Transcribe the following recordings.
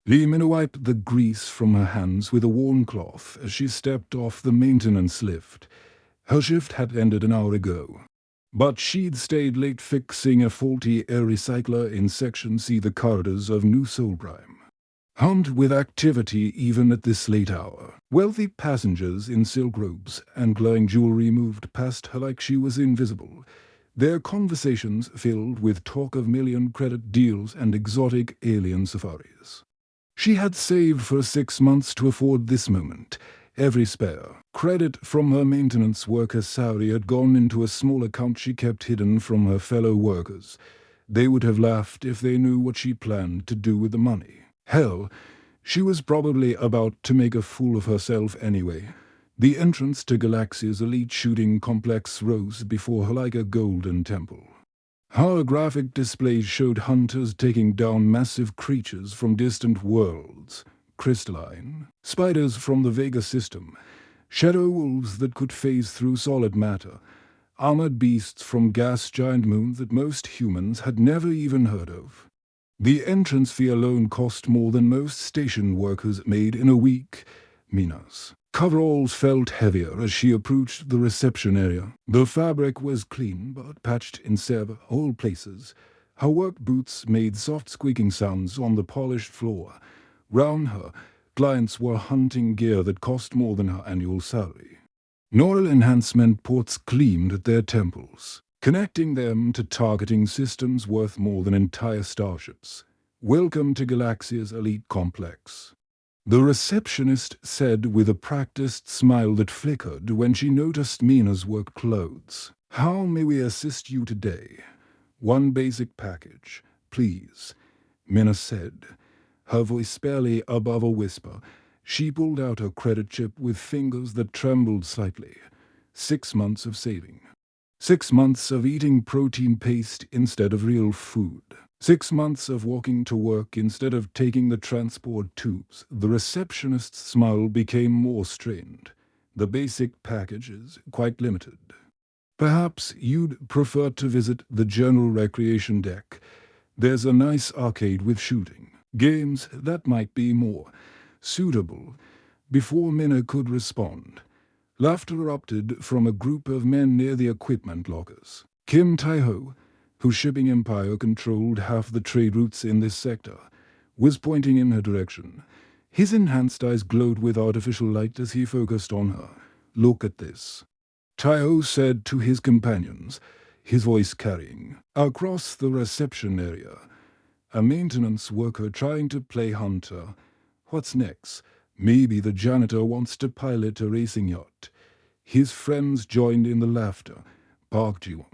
Mina wiped the grease from her hands with a worn cloth as she stepped off the maintenance lift. Her shift had ended an hour ago, but she'd stayed late fixing a faulty air recycler in Section C, the corridors of New Solbrime. Hummed with activity even at this late hour. Wealthy passengers in silk robes and glowing jewelry moved past her like she was invisible, their conversations filled with talk of million-credit deals and exotic alien safaris. She had saved for 6 months to afford this moment. Every spare credit from her maintenance worker's salary had gone into a small account she kept hidden from her fellow workers. They would have laughed if they knew what she planned to do with the money. Hell, she was probably about to make a fool of herself anyway. The entrance to Galaxia's elite shooting complex rose before her like a golden temple. Holographic displays showed hunters taking down massive creatures from distant worlds, crystalline, spiders from the Vega system, shadow wolves that could phase through solid matter, armored beasts from gas giant moons that most humans had never even heard of. The entrance fee alone cost more than most station workers made in a week. Mina's coveralls felt heavier as she approached the reception area. The fabric was clean but patched in several places. Her work boots made soft squeaking sounds on the polished floor. Round her, clients were hunting gear that cost more than her annual salary. Neural enhancement ports gleamed at their temples, connecting them to targeting systems worth more than entire starships. "Welcome to Galaxia's elite complex," the receptionist said with a practiced smile that flickered when she noticed Mina's work clothes. "How may we assist you today?" "One basic package, please," Mina said, her voice barely above a whisper. She pulled out her credit chip with fingers that trembled slightly. 6 months of saving. 6 months of eating protein paste instead of real food. 6 months of walking to work instead of taking the transport tubes. The receptionist's smile became more strained. "The basic package is quite limited. Perhaps you'd prefer to visit the general recreation deck. There's a nice arcade with shooting games that might be more suitable." Before Mina could respond, laughter erupted from a group of men near the equipment lockers. Kim Tai-ho, whose shipping empire controlled half the trade routes in this sector, was pointing in her direction. His enhanced eyes glowed with artificial light as he focused on her. "Look at this," Tai-ho said to his companions, his voice carrying. Across the reception area, a maintenance worker trying to play hunter. "What's next? Maybe the janitor wants to pilot a racing yacht." His friends joined in the laughter. Park Ji-won,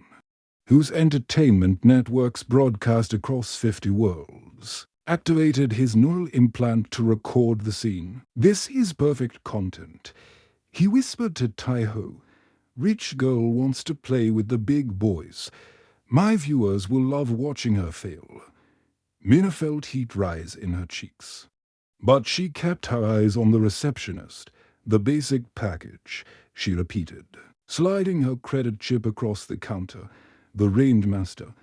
whose entertainment networks broadcast across 50 worlds, activated his neural implant to record the scene. "This is perfect content," he whispered to Tai-ho. "Rich girl wants to play with the big boys. My viewers will love watching her fail." Mina felt heat rise in her cheeks, but she kept her eyes on the receptionist. "The basic package," she repeated, sliding her credit chip across the counter. The range master,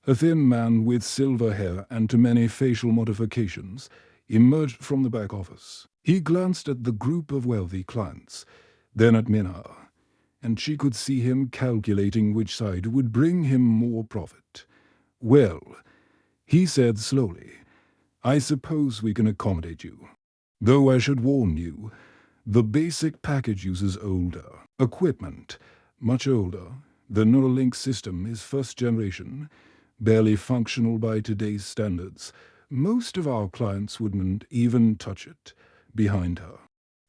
a thin man with silver hair and too many facial modifications, emerged from the back office. He glanced at the group of wealthy clients, then at Mina, and she could see him calculating which side would bring him more profit. "Well," he said slowly, "I suppose we can accommodate you. Though I should warn you, the basic package uses older equipment, much older. The Neuralink system is first generation, barely functional by today's standards. Most of our clients wouldn't even touch it." Behind her,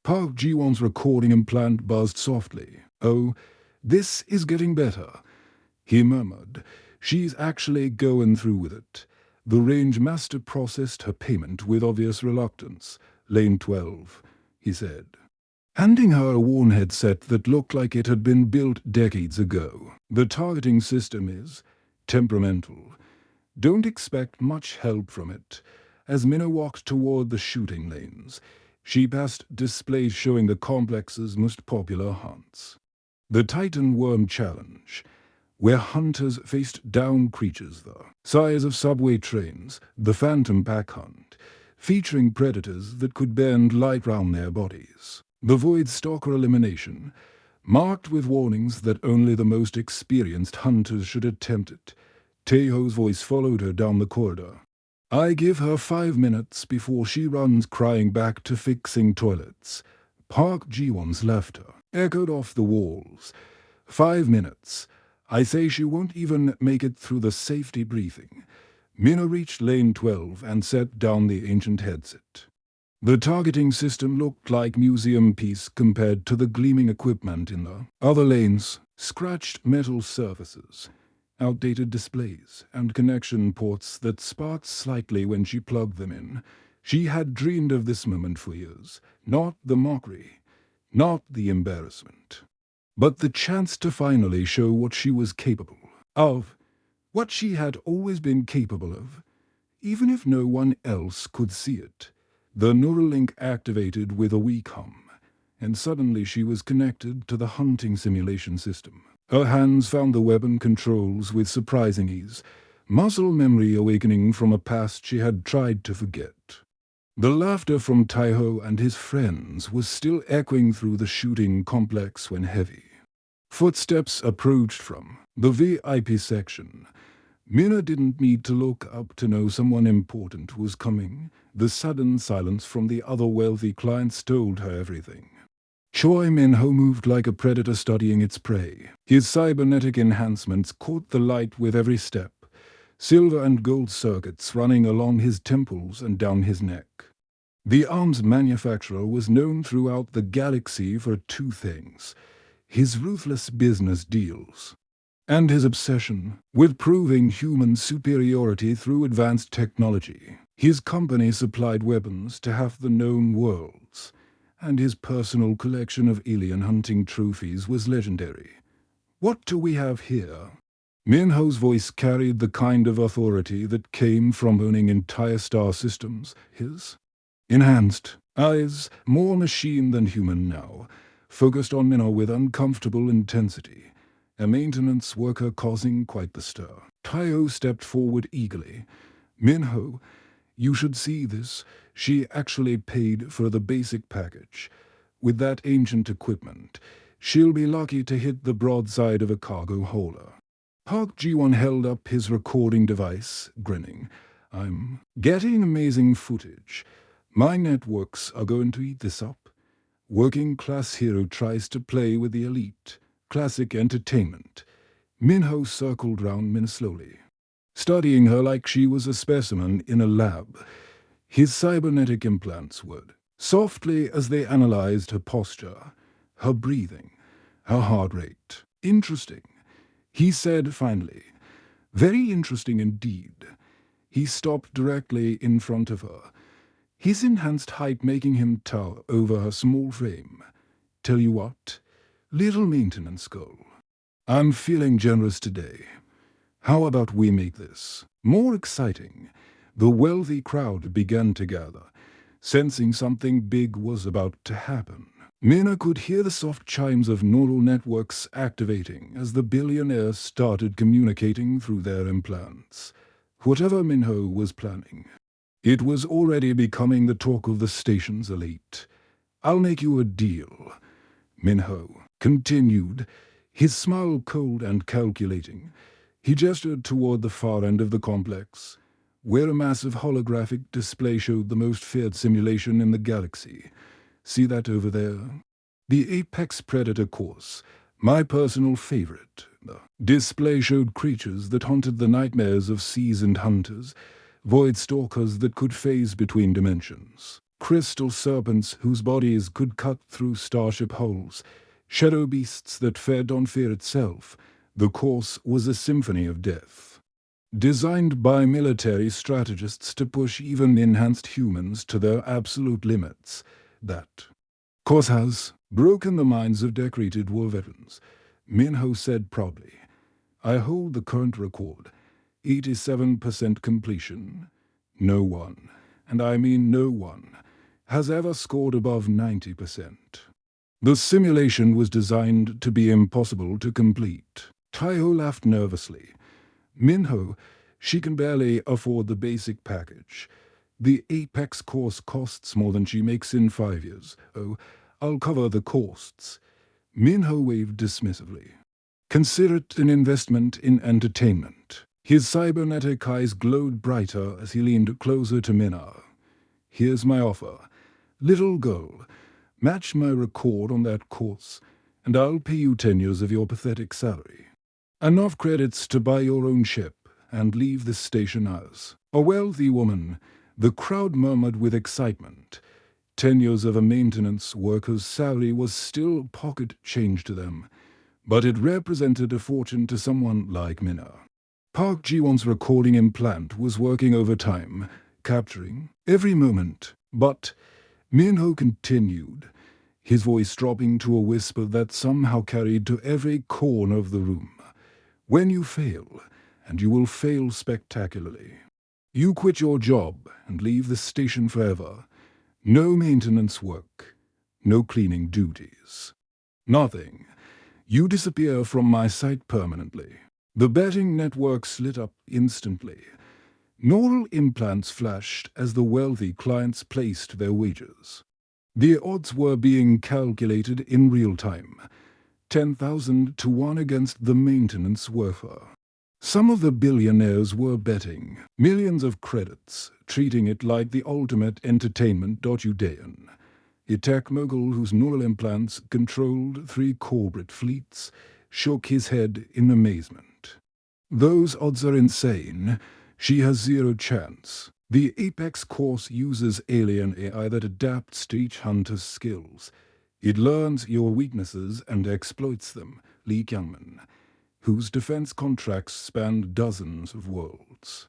Park Ji-won's recording implant buzzed softly. "Oh, this is getting better," he murmured. "She's actually going through with it." The range master processed her payment with obvious reluctance. "Lane 12, he said, handing her a worn headset that looked like it had been built decades ago. "The targeting system is temperamental. Don't expect much help from it." As Mina walked toward the shooting lanes, she passed displays showing the complex's most popular hunts. The Titan Worm Challenge, where hunters faced down creatures the size of subway trains. The Phantom Pack Hunt, featuring predators that could bend light round their bodies. The Void Stalker elimination, marked with warnings that only the most experienced hunters should attempt it. Tejo's voice followed her down the corridor. I give her 5 minutes before she runs crying back to fixing toilets. Park Ji-won's laughter echoed off the walls. 5 minutes. I say she won't even make it through the safety briefing. Mina reached lane 12 and set down the ancient headset. The targeting system looked like museum piece compared to the gleaming equipment in the other lanes. Scratched metal surfaces, outdated displays, and connection ports that sparked slightly when she plugged them in. She had dreamed of this moment for years. Not the mockery, not the embarrassment, but the chance to finally show what she was capable of, what she had always been capable of, even if no one else could see it. The neural link activated with a weak hum, and suddenly she was connected to the hunting simulation system. Her hands found the weapon controls with surprising ease, muscle memory awakening from a past she had tried to forget. The laughter from Tejo and his friends was still echoing through the shooting complex when heavy footsteps approached from the VIP section. Mina didn't need to look up to know someone important was coming. The sudden silence from the other wealthy clients told her everything. Choi Min-ho moved like a predator studying its prey. His cybernetic enhancements caught the light with every step, silver and gold circuits running along his temples and down his neck. The arms manufacturer was known throughout the galaxy for two things: his ruthless business deals and his obsession with proving human superiority through advanced technology. His company supplied weapons to half the known worlds, and his personal collection of alien hunting trophies was legendary. What do we have here? Min-ho's voice carried the kind of authority that came from owning entire star systems. His enhanced eyes, more machine than human now, focused on Minho with uncomfortable intensity, a maintenance worker causing quite the stir. Tejo stepped forward eagerly. Min-ho, you should see this. She actually paid for the basic package. With that ancient equipment, she'll be lucky to hit the broadside of a cargo hauler. Park Ji-won held up his recording device, grinning. I'm getting amazing footage. My networks are going to eat this up. Working-class hero tries to play with the elite. Classic entertainment. Min-ho circled round Min slowly, studying her like she was a specimen in a lab. His cybernetic implants would, softly as they analyzed her posture, her breathing, her heart rate. Interesting, he said finally. Very interesting indeed. He stopped directly in front of her, his enhanced height making him tower over her small frame. Tell you what, little maintenance girl, I'm feeling generous today. How about we make this more exciting? The wealthy crowd began to gather, sensing something big was about to happen. Mina could hear the soft chimes of neural networks activating as the billionaires started communicating through their implants. Whatever Min-ho was planning, it was already becoming the talk of the station's elite. I'll make you a deal, Min-ho continued, his smile cold and calculating. He gestured toward the far end of the complex, where a massive holographic display showed the most feared simulation in the galaxy. See that over there? The Apex Predator course, my personal favorite. The display showed creatures that haunted the nightmares of seasoned hunters, void stalkers that could phase between dimensions, crystal serpents whose bodies could cut through starship hulls, shadow beasts that fed on fear itself. The course was a symphony of death, designed by military strategists to push even enhanced humans to their absolute limits. That course has broken the minds of decorated war veterans, Min-ho said proudly. I hold the current record, 87% completion. No one, and I mean no one, has ever scored above 90%. The simulation was designed to be impossible to complete. Tejo laughed nervously. Min-ho, she can barely afford the basic package. The Apex course costs more than she makes in 5 years. Oh, I'll cover the costs. Minho waved dismissively. Consider it an investment in entertainment. His cybernetic eyes glowed brighter as he leaned closer to Minna. Here's my offer. Little girl, match my record on that course, and I'll pay you 10 years of your pathetic salary. Enough credits to buy your own ship and leave this station ours. A wealthy woman, the crowd murmured with excitement. 10 years of a maintenance worker's salary was still pocket change to them, but it represented a fortune to someone like Minna. Park Ji-won's recording implant was working overtime, capturing every moment, but Minho continued, his voice dropping to a whisper that somehow carried to every corner of the room. When you fail, and you will fail spectacularly, you quit your job and leave the station forever. No maintenance work, no cleaning duties. Nothing. You disappear from my sight permanently. The betting network lit up instantly. Neural implants flashed as the wealthy clients placed their wagers. The odds were being calculated in real time, 10,000 to 1 against the maintenance worker. Some of the billionaires were betting millions of credits, treating it like the ultimate entertainment. Udayan, a tech mogul whose neural implants controlled 3 corporate fleets, shook his head in amazement. Those odds are insane. She has 0 chance. The Apex course uses alien AI that adapts to each hunter's skills. It learns your weaknesses and exploits them, Lee Kyungman, whose defense contracts spanned dozens of worlds.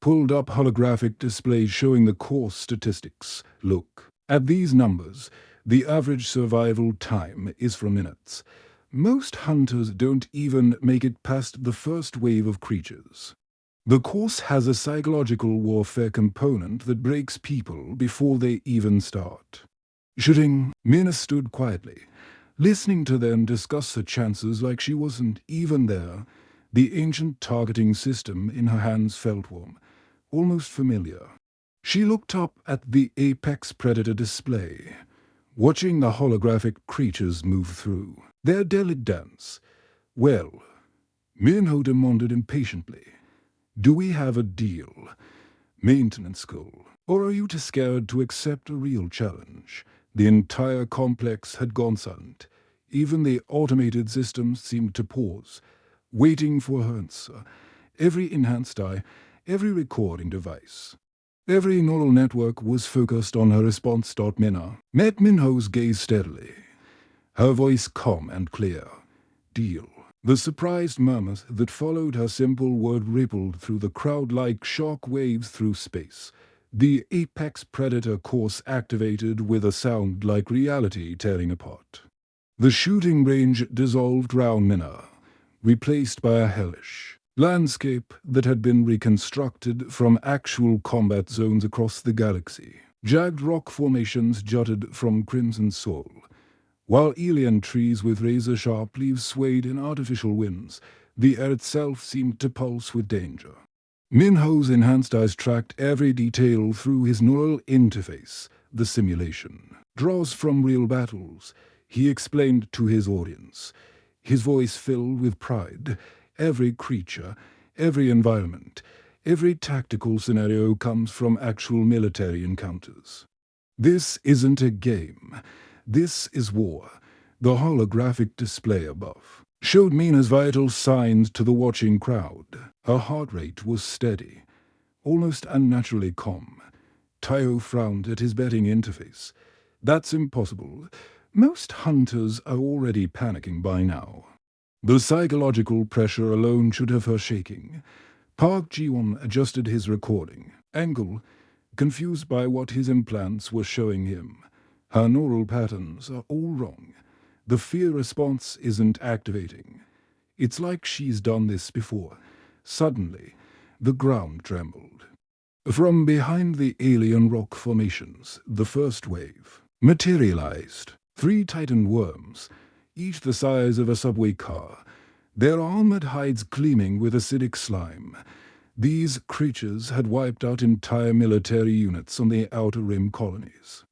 Pulled up holographic displays showing the course statistics. Look. At these numbers, the average survival time is for minutes. Most hunters don't even make it past the first wave of creatures. The course has a psychological warfare component that breaks people before they even start. Shooting, Mina stood quietly, listening to them discuss her chances like she wasn't even there. The ancient targeting system in her hands felt warm, almost familiar. She looked up at the Apex Predator display, watching the holographic creatures move through their daily dance. Well, Minho demanded impatiently, do we have a deal? Maintenance school. Or are you too scared to accept a real challenge? The entire complex had gone silent. Even the automated systems seemed to pause, waiting for her answer. Every enhanced eye, every recording device, every neural network was focused on her response. Minna met Minho's gaze steadily, her voice calm and clear. Deal. The surprised murmurs that followed her simple word rippled through the crowd like shock waves through space. The Apex Predator course activated with a sound like reality tearing apart. The shooting range dissolved round Minna, replaced by a hellish landscape that had been reconstructed from actual combat zones across the galaxy. Jagged rock formations jutted from crimson soil, while alien trees with razor-sharp leaves swayed in artificial winds. The air itself seemed to pulse with danger. Minho's enhanced eyes tracked every detail through his neural interface. The simulation draws from real battles, he explained to his audience, his voice filled with pride. Every creature, every environment, every tactical scenario comes from actual military encounters. This isn't a game. This is war. The holographic display above showed Mina's vital signs to the watching crowd. Her heart rate was steady, almost unnaturally calm. Tayo frowned at his betting interface. That's impossible. Most hunters are already panicking by now. The psychological pressure alone should have her shaking. Park Ji-won adjusted his recording angle, confused by what his implants were showing him. Her neural patterns are all wrong. The fear response isn't activating. It's like she's done this before. Suddenly, the ground trembled. From behind the alien rock formations, the first wave materialized. 3 titan worms, each the size of a subway car, their armored hides gleaming with acidic slime. These creatures had wiped out entire military units on the Outer Rim colonies.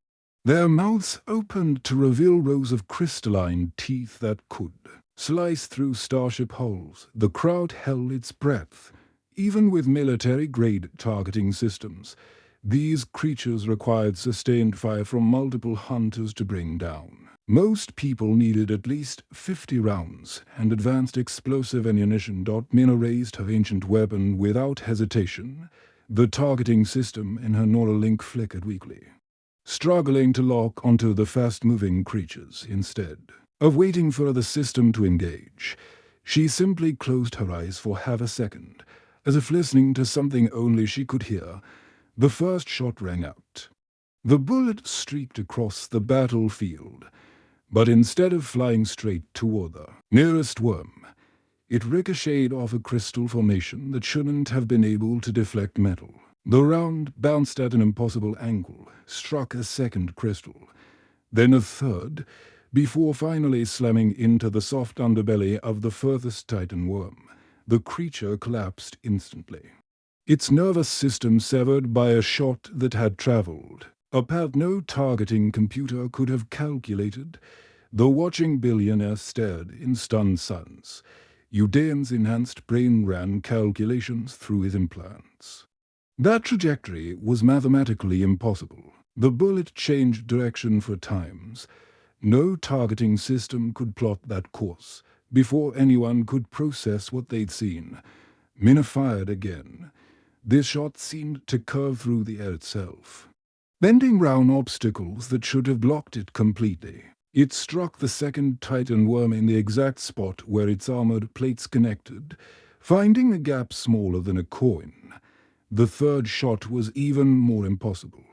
Their mouths opened to reveal rows of crystalline teeth that could slice through starship hulls. The crowd held its breath. Even with military-grade targeting systems, these creatures required sustained fire from multiple hunters to bring down. Most people needed at least 50 rounds, and advanced explosive ammunition. Mina raised her ancient weapon without hesitation. The targeting system in her Neuralink flickered weakly, struggling to lock onto the fast-moving creatures. Instead of waiting for the system to engage, she simply closed her eyes for half a second, as if listening to something only she could hear. The first shot rang out. The bullet streaked across the battlefield, but instead of flying straight toward the nearest worm, it ricocheted off a crystal formation that shouldn't have been able to deflect metal. The round bounced at an impossible angle, struck a second crystal, then a third, before finally slamming into the soft underbelly of the furthest Titan worm. The creature collapsed instantly, its nervous system severed by a shot that had traveled a path no targeting computer could have calculated. The watching billionaire stared in stunned silence. Udayan's enhanced brain ran calculations through his implants. That trajectory was mathematically impossible. The bullet changed direction 4 times. No targeting system could plot that course before anyone could process what they'd seen. Mina fired again. This shot seemed to curve through the air itself, bending round obstacles that should have blocked it completely. It struck the second Titan worm in the exact spot where its armored plates connected, finding a gap smaller than a coin. The third shot was even more impossible.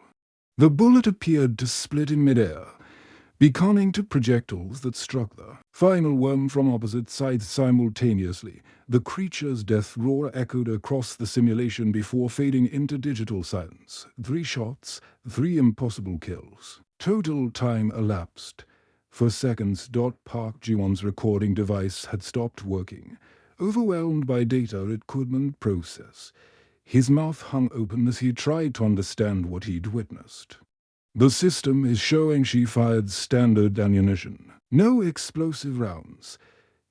The bullet appeared to split in midair, beconning to projectiles that struck the final worm from opposite sides simultaneously. The creature's death roar echoed across the simulation before fading into digital silence. 3 shots, 3 impossible kills. Total time elapsed. For seconds. Park Ji-won's recording device had stopped working, overwhelmed by data it couldn't process. His mouth hung open as he tried to understand what he'd witnessed. The system is showing she fired standard ammunition. No explosive rounds.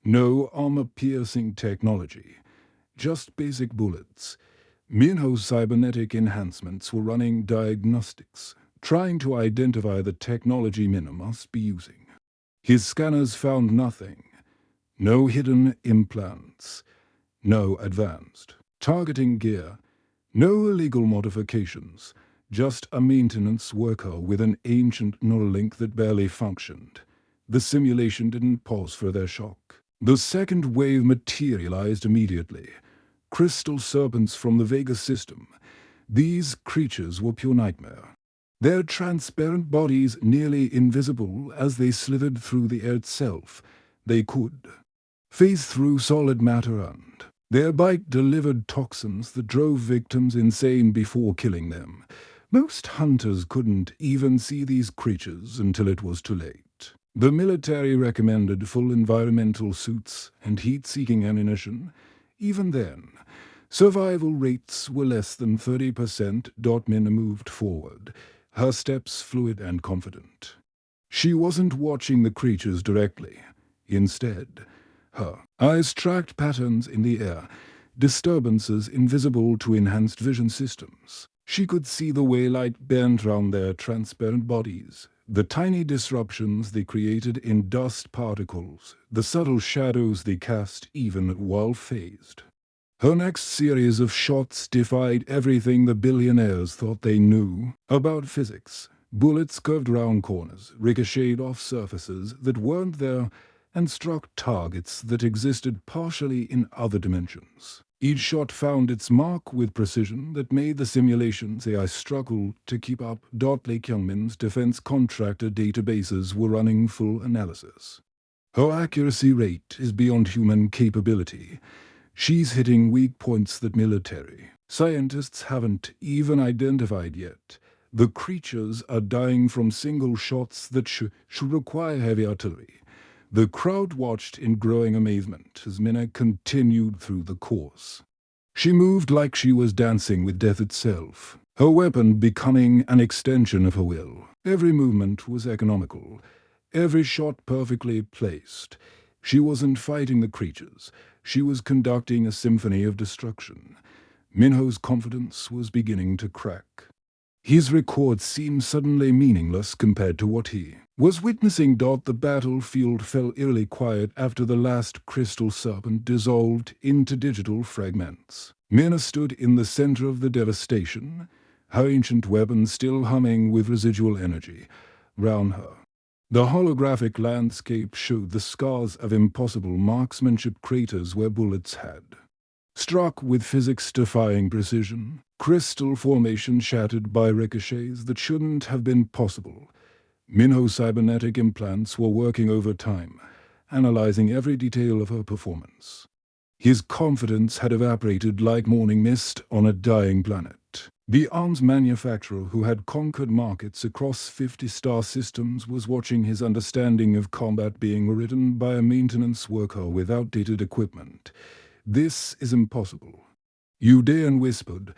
No armor-piercing technology. Just basic bullets. Minho's cybernetic enhancements were running diagnostics, trying to identify the technology Min must be using. His scanners found nothing. No hidden implants. No advanced targeting gear. No illegal modifications. Just a maintenance worker with an ancient Neuralink that barely functioned. The simulation didn't pause for their shock. The second wave materialized immediately. Crystal serpents from the Vega system. These creatures were pure nightmare. Their transparent bodies nearly invisible as they slithered through the air itself. They could phase through solid matter, and their bite delivered toxins that drove victims insane before killing them. Most hunters couldn't even see these creatures until it was too late. The military recommended full environmental suits and heat-seeking ammunition. Even then, survival rates were less than 30%. Mina moved forward, her steps fluid and confident. She wasn't watching the creatures directly. Instead, her eyes tracked patterns in the air, disturbances invisible to enhanced vision systems. She could see the way light bent round their transparent bodies, the tiny disruptions they created in dust particles, the subtle shadows they cast even while phased. Her next series of shots defied everything the billionaires thought they knew about physics. Bullets curved round corners, ricocheted off surfaces that weren't there, and struck targets that existed partially in other dimensions. Each shot found its mark with precision that made the simulation's AI struggle to keep up. Lake Youngmin's defense contractor databases were running full analysis. Her accuracy rate is beyond human capability. She's hitting weak points that military scientists haven't even identified yet. The creatures are dying from single shots that should require heavy artillery. The crowd watched in growing amazement as Mina continued through the course. She moved like she was dancing with death itself, her weapon becoming an extension of her will. Every movement was economical, every shot perfectly placed. She wasn't fighting the creatures, she was conducting a symphony of destruction. Minho's confidence was beginning to crack. His record seemed suddenly meaningless compared to what he was witnessing. The battlefield fell eerily quiet after the last crystal serpent dissolved into digital fragments. Mina stood in the center of the devastation, her ancient weapon still humming with residual energy round her. The holographic landscape showed the scars of impossible marksmanship, craters where bullets had struck with physics-defying precision, crystal formation shattered by ricochets that shouldn't have been possible. Minho's cybernetic implants were working overtime, analyzing every detail of her performance. His confidence had evaporated like morning mist on a dying planet. The arms manufacturer who had conquered markets across 50 star systems was watching his understanding of combat being overridden by a maintenance worker with outdated equipment. "This is impossible," Udayan whispered,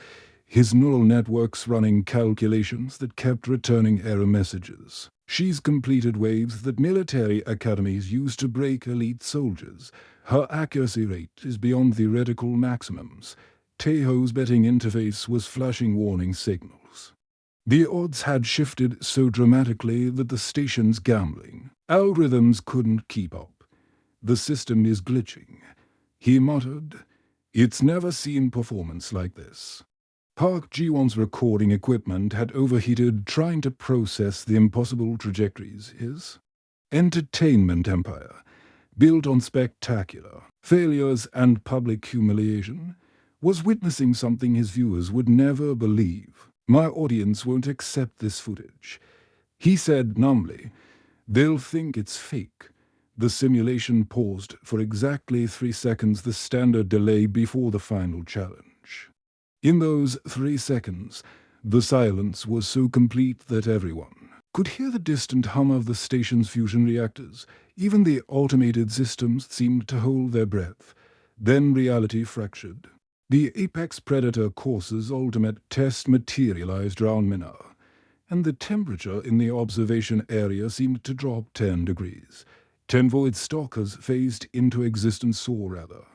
his neural networks running calculations that kept returning error messages. "She's completed waves that military academies use to break elite soldiers. Her accuracy rate is beyond theoretical maximums." Tejo's betting interface was flashing warning signals. The odds had shifted so dramatically that the station's gambling algorithms couldn't keep up. "The system is glitching," he muttered. "It's never seen performance like this." Park Ji-won's recording equipment had overheated trying to process the impossible trajectories. His entertainment empire, built on spectacular failures and public humiliation, was witnessing something his viewers would never believe. "My audience won't accept this footage," he said numbly. "They'll think it's fake." The simulation paused for exactly 3 seconds, the standard delay before the final challenge. In those 3 seconds, the silence was so complete that everyone could hear the distant hum of the station's fusion reactors. Even the automated systems seemed to hold their breath. Then reality fractured. The Apex Predator course's ultimate test materialized round Mina, and the temperature in the observation area seemed to drop 10 degrees. 10 void stalkers phased into existence, or rather,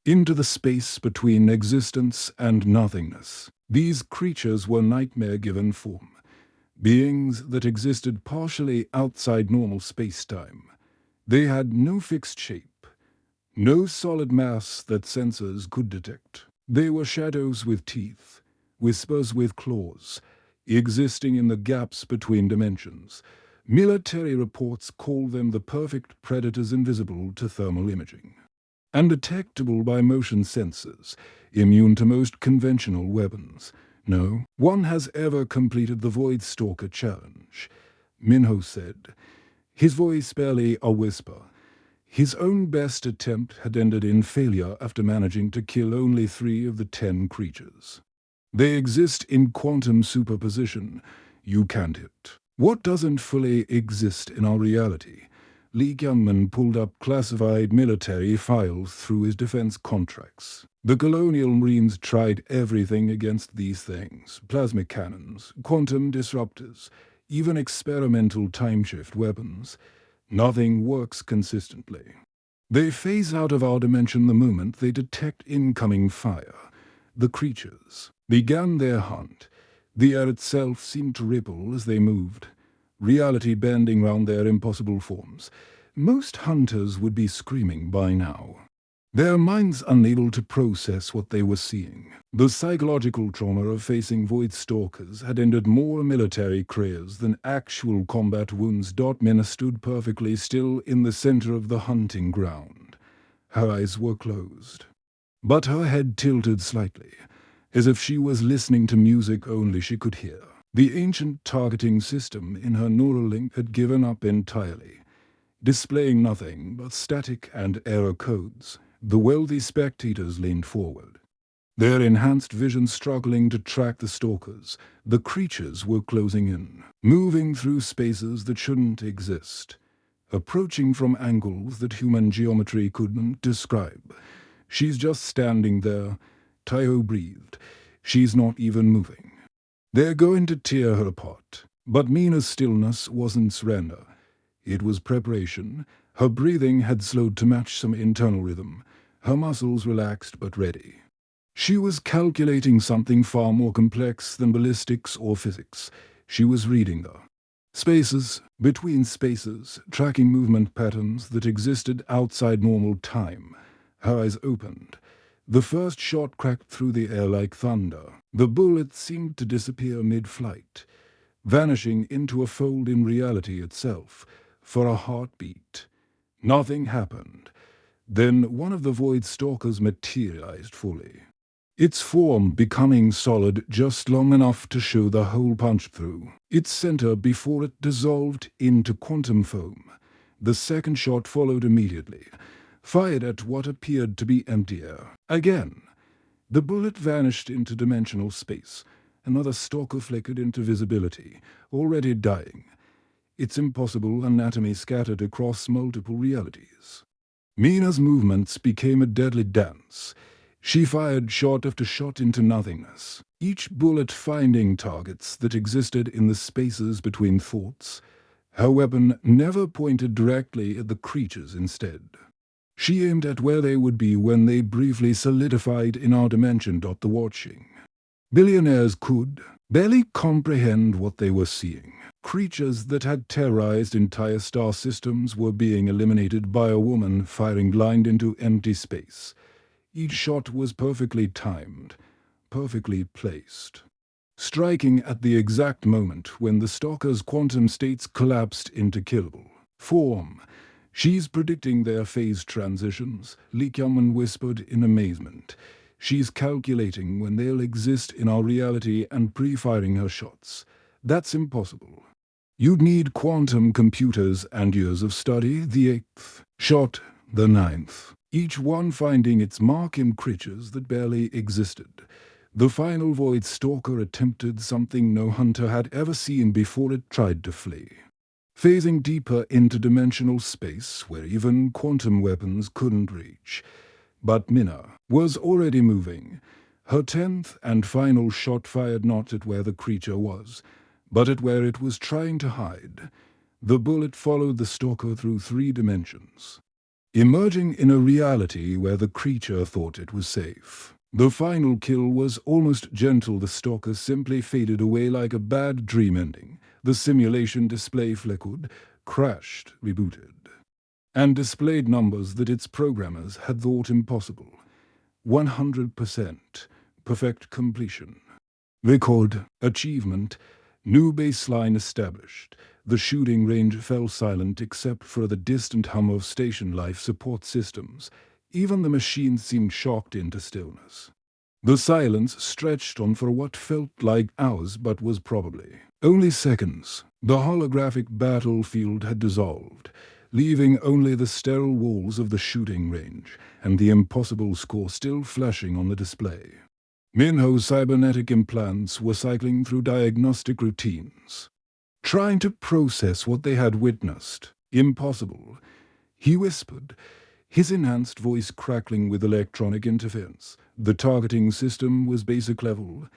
into the space between existence and nothingness. These creatures were nightmare-given form, beings that existed partially outside normal space-time. They had no fixed shape, no solid mass that sensors could detect. They were shadows with teeth, whispers with claws, existing in the gaps between dimensions. Military reports call them the perfect predators, invisible to thermal imaging, undetectable by motion sensors, immune to most conventional weapons. "No one has ever completed the Void Stalker challenge," Minho said, his voice barely a whisper. His own best attempt had ended in failure after managing to kill only 3 of the 10 creatures. "They exist in quantum superposition. You can't hit what doesn't fully exist in our reality." Lee Kyungman pulled up classified military files through his defense contracts. The colonial Marines tried everything against these things: plasma cannons, quantum disruptors, even experimental timeshift weapons. Nothing works consistently. They phase out of our dimension the moment they detect incoming fire. The creatures began their hunt. The air itself seemed to ripple as they moved, reality bending round their impossible forms. Most hunters would be screaming by now, their minds unable to process what they were seeing. The psychological trauma of facing Void Stalkers had ended more military careers than actual combat wounds. Mina stood perfectly still in the center of the hunting ground. Her eyes were closed, but her head tilted slightly, as if she was listening to music only she could hear. The ancient targeting system in her neural link had given up entirely, displaying nothing but static and error codes. The wealthy spectators leaned forward, their enhanced vision struggling to track the stalkers. The creatures were closing in, moving through spaces that shouldn't exist, approaching from angles that human geometry couldn't describe. "She's just standing there, Taiho breathed. She's not even moving. They're going to tear her apart. But Mina's stillness wasn't surrender. It was preparation. Her breathing had slowed to match some internal rhythm. Her muscles relaxed but ready. She was calculating something far more complex than ballistics or physics. She was reading the spaces, between spaces, tracking movement patterns that existed outside normal time. Her eyes opened. The first shot cracked through the air like thunder. The bullet seemed to disappear mid-flight, vanishing into a fold in reality itself, for a heartbeat. Nothing happened. Then one of the Void Stalkers materialized fully, its form becoming solid just long enough to show the hole punched through its center before it dissolved into quantum foam. The second shot followed immediately, fired at what appeared to be empty air. Again, the bullet vanished into dimensional space. Another stalker flickered into visibility, already dying, its impossible anatomy scattered across multiple realities. Mina's movements became a deadly dance. She fired shot after shot into nothingness, each bullet finding targets that existed in the spaces between thoughts. Her weapon never pointed directly at the creatures instead. She aimed at where they would be when they briefly solidified in our dimension. The watching billionaires could barely comprehend what they were seeing. Creatures that had terrorized entire star systems were being eliminated by a woman firing blind into empty space. Each shot was perfectly timed, perfectly placed, striking at the exact moment when the stalker's quantum states collapsed into killable form. She's predicting their phase transitions, Li Qiaomen whispered in amazement. She's calculating when they'll exist in our reality and pre-firing her shots. That's impossible. You'd need quantum computers and years of study. The eighth shot, the ninth, each one finding its mark in creatures that barely existed. The final Void Stalker attempted something no hunter had ever seen before it tried to flee, phasing deeper into dimensional space where even quantum weapons couldn't reach. But Mina was already moving. Her 10th and final shot fired not at where the creature was, but at where it was trying to hide. The bullet followed the stalker through 3 dimensions, emerging in a reality where the creature thought it was safe. The final kill was almost gentle. The stalker simply faded away like a bad dream ending. The simulation display flickered, crashed, rebooted, and displayed numbers that its programmers had thought impossible. 100%. Perfect completion. Record. Achievement. New baseline established. The shooting range fell silent except for the distant hum of station life support systems. Even the machine seemed shocked into stillness. The silence stretched on for what felt like hours but was probably only seconds. The holographic battlefield had dissolved, leaving only the sterile walls of the shooting range and the impossible score still flashing on the display. Minho's cybernetic implants were cycling through diagnostic routines, trying to process what they had witnessed. Impossible, he whispered, his enhanced voice crackling with electronic interference. The targeting system was basic level,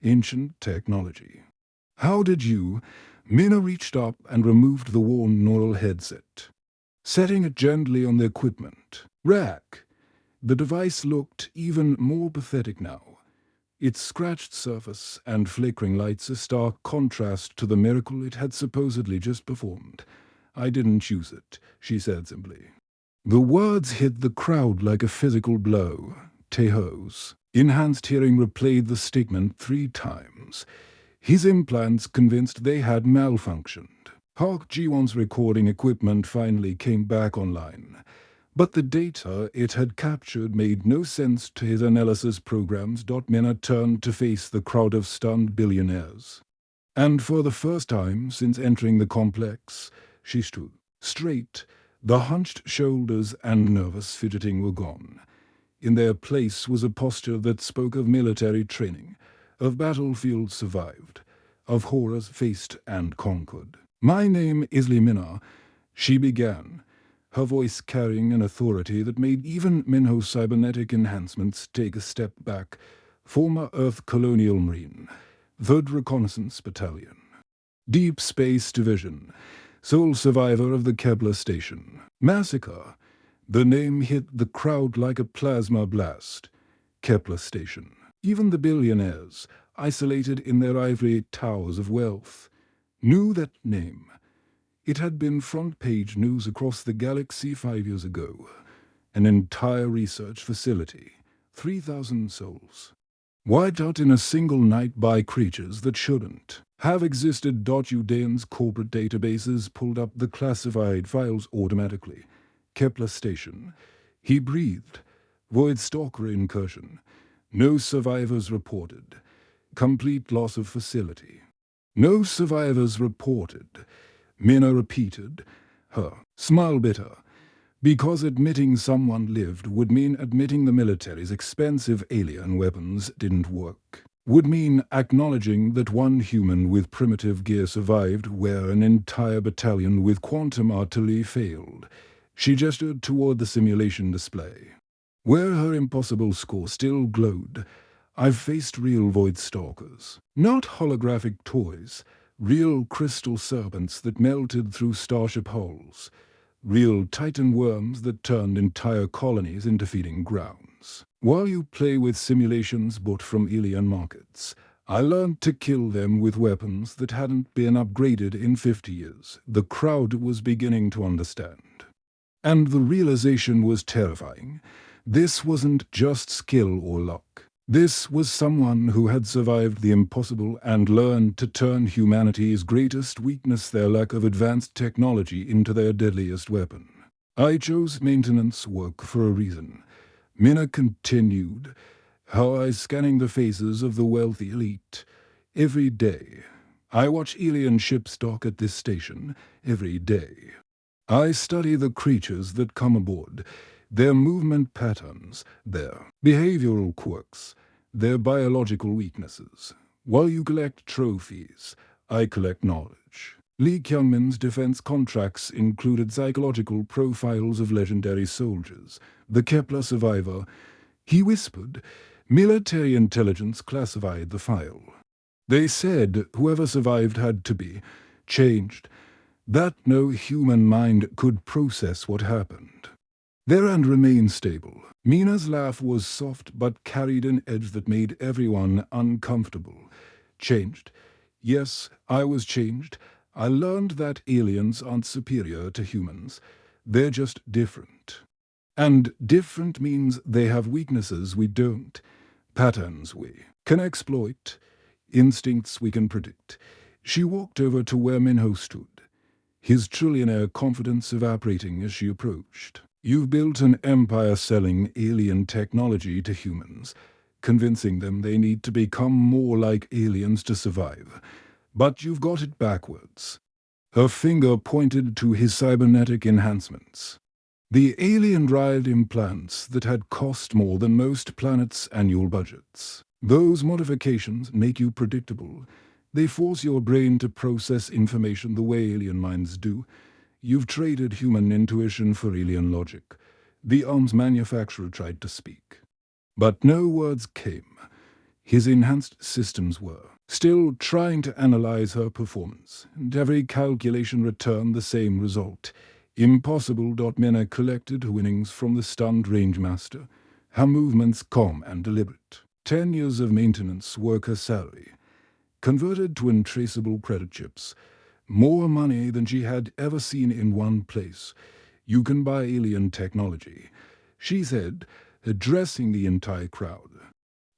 ancient technology. How did you? Mina reached up and removed the worn neural headset, setting it gently on the equipment rack. The device looked even more pathetic now, its scratched surface and flickering lights a stark contrast to the miracle it had supposedly just performed. I didn't choose it, she said simply. The words hit the crowd like a physical blow. Taiho's enhanced hearing replayed the statement 3 times. His implants convinced they had malfunctioned. Hawk Jiwon's recording equipment finally came back online, but the data it had captured made no sense to his analysis programs. Mina turned to face the crowd of stunned billionaires. And for the first time since entering the complex, she stood straight. The hunched shoulders and nervous fidgeting were gone. In their place was a posture that spoke of military training, of battlefields survived, of horrors faced and conquered. My name is Mina, she began, her voice carrying an authority that made even Minho's cybernetic enhancements take a step back. Former Earth Colonial Marine, 3rd Reconnaissance Battalion. Deep Space Division, sole survivor of the Kepler Station. Massacre. The name hit the crowd like a plasma blast. Kepler Station. Even the billionaires, isolated in their ivory towers of wealth, knew that name. It had been front-page news across the galaxy 5 years ago. An entire research facility, 3,000 souls, wiped out in a single night by creatures that shouldn't have existed. Udayan's corporate databases pulled up the classified files automatically. Kepler Station. He breathed. Void stalker incursion. No survivors reported. Complete loss of facility. No survivors reported. Mina repeated. Her smile bitter. Because admitting someone lived would mean admitting the military's expensive alien weapons didn't work. Would mean acknowledging that one human with primitive gear survived where an entire battalion with quantum artillery failed. She gestured toward the simulation display, where her impossible score still glowed. I've faced real void stalkers. Not holographic toys. Real crystal serpents that melted through starship hulls. Real titan worms that turned entire colonies into feeding grounds. While you play with simulations bought from alien markets, I learned to kill them with weapons that hadn't been upgraded in 50 years. The crowd was beginning to understand. And the realization was terrifying. This wasn't just skill or luck. This was someone who had survived the impossible and learned to turn humanity's greatest weakness, their lack of advanced technology, into their deadliest weapon. I chose maintenance work for a reason. Mina continued, her eyes scanning the faces of the wealthy elite. Every day. I watch alien ships dock at this station. Every day. I study the creatures that come aboard. Their movement patterns, their behavioral quirks, their biological weaknesses. While you collect trophies, I collect knowledge. Lee Kyungmin's defense contracts included psychological profiles of legendary soldiers. The Kepler survivor, he whispered, military intelligence classified the file. They said whoever survived had to be changed, that no human mind could process what happened. Their end remained stable. Mina's laugh was soft but carried an edge that made everyone uncomfortable. Changed. Yes, I was changed. I learned that aliens aren't superior to humans. They're just different. And different means they have weaknesses we don't, patterns we can exploit, instincts we can predict. She walked over to where Minho stood, his trillionaire confidence evaporating as she approached. You've built an empire selling alien technology to humans, convincing them they need to become more like aliens to survive. But you've got it backwards. Her finger pointed to his cybernetic enhancements. The alien-derived implants that had cost more than most planets' annual budgets. Those modifications make you predictable. They force your brain to process information the way alien minds do. You've traded human intuition for alien logic. The arms manufacturer tried to speak, but no words came. His enhanced systems were still trying to analyze her performance, and every calculation returned the same result. Impossible. Mina collected winnings from the stunned rangemaster, her movements calm and deliberate. 10 years of maintenance worker salary, converted to untraceable credit chips. More money than she had ever seen in one place. You can buy alien technology, she said, addressing the entire crowd.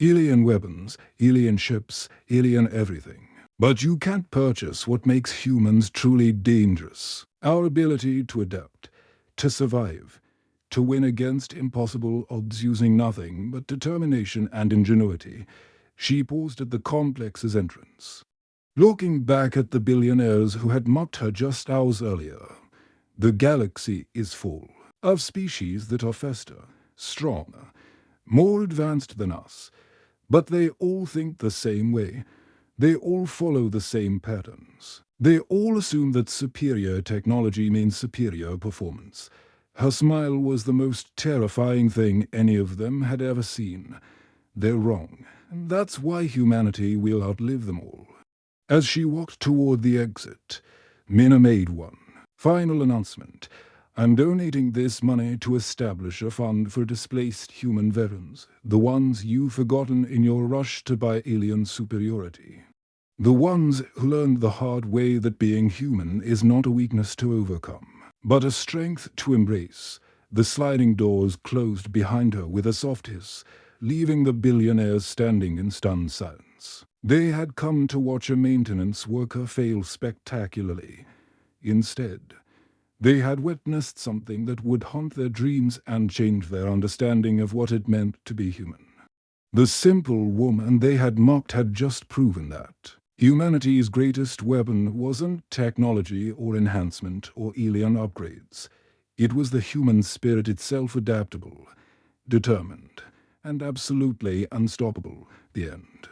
Alien weapons, alien ships, alien everything. But you can't purchase what makes humans truly dangerous. Our ability to adapt, to survive, to win against impossible odds using nothing but determination and ingenuity. She paused at the complex's entrance, looking back at the billionaires who had mocked her just hours earlier. The galaxy is full of species that are faster, stronger, more advanced than us, but they all think the same way. They all follow the same patterns. They all assume that superior technology means superior performance. Her smile was the most terrifying thing any of them had ever seen. They're wrong, and that's why humanity will outlive them all. As she walked toward the exit, Mina made one final announcement. I'm donating this money to establish a fund for displaced human veterans, the ones you've forgotten in your rush to buy alien superiority. The ones who learned the hard way that being human is not a weakness to overcome, but a strength to embrace. The sliding doors closed behind her with a soft hiss, leaving the billionaires standing in stunned silence. They had come to watch a maintenance worker fail spectacularly. Instead, they had witnessed something that would haunt their dreams and change their understanding of what it meant to be human. The simple woman they had mocked had just proven that humanity's greatest weapon wasn't technology or enhancement or alien upgrades. It was the human spirit itself, adaptable, determined, and absolutely unstoppable. The end.